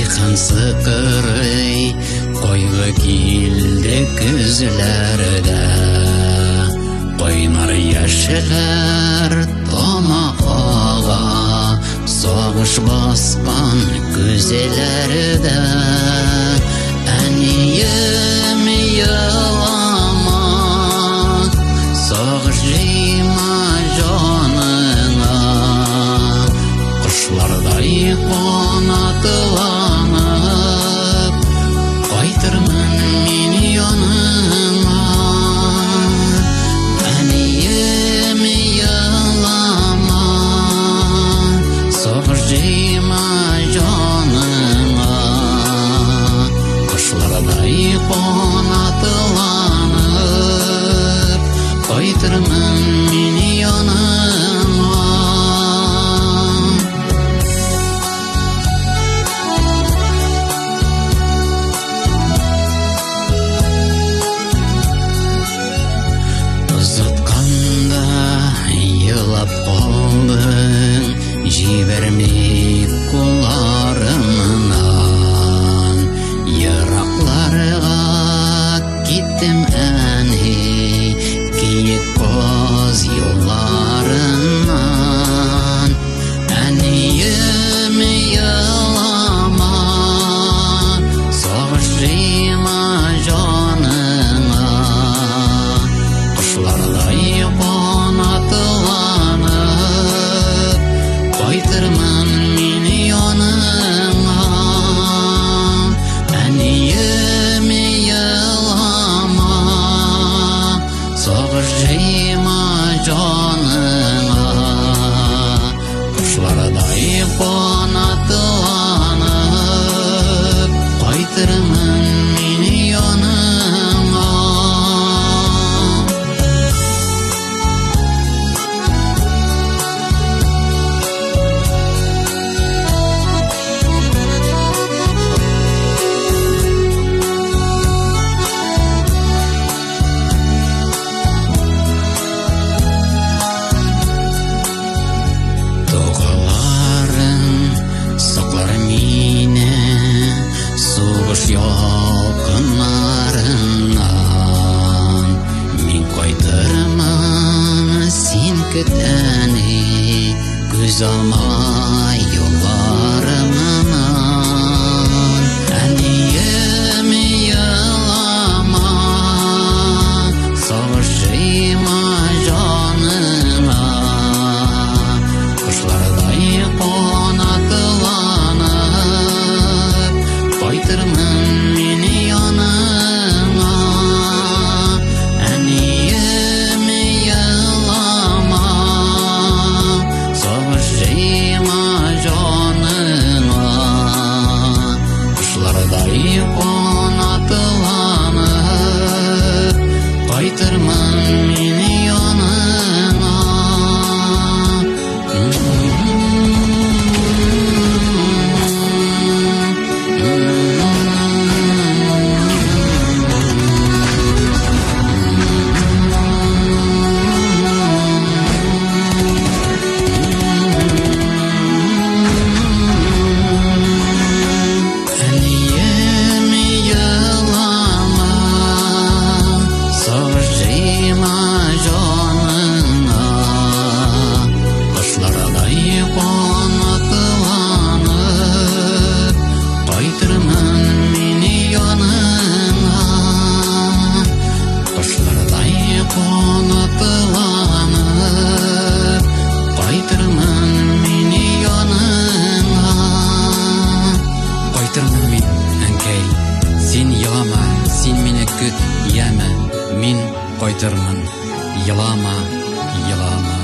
Айхан сықырый қойғы келді күзлерді, қойнар яшілер томаға, соғыш басқан күзелерді. Әнейім елама, соғыш жейма жаныңа, құшлардай қонатыланып, қайтырмын мен яныңа. Әнейім елама, соғыш жейма жаныңа, құшлардай қонатыланып, қайтырмын мен яныңа. Ұзатқанда елап қалдың, жібермей қоларымнан. Ерақларға кеттім әне, киік көз еларынан. Әнейім елама, соғыш жейма жаныңа, құшлардай қонатыланып, қайтырмын мен яныңа. Әнейім елама, соғыш жейма жаныңа, құшлардай қонатыланып, қайтырмын мен яныңа. Тоғаларың сақлар мені соғыш ялқынарынан. Мен қайтырмын сен күтәне, көз алмай еларымнан. Әнейім елама, соғыш жейма жаныңа, құшлардай қонатыланып, қайтырмын мен яныңа. Әнейім елама, соғыш жейма жаныңа, құшлардай қонатыланып, қайтырмын мен яныңа. Әнейім елама, соғыш жейма жаныңа, құшлардай қонатыланып, қайтырмын мен яныңа. Құшлардай қонатыланып, қайтырмын мен яныңа. Қайтырмын мен әнкәй, сен елама, сен мені күт, яма, мен қайтырмын. Елама, елама.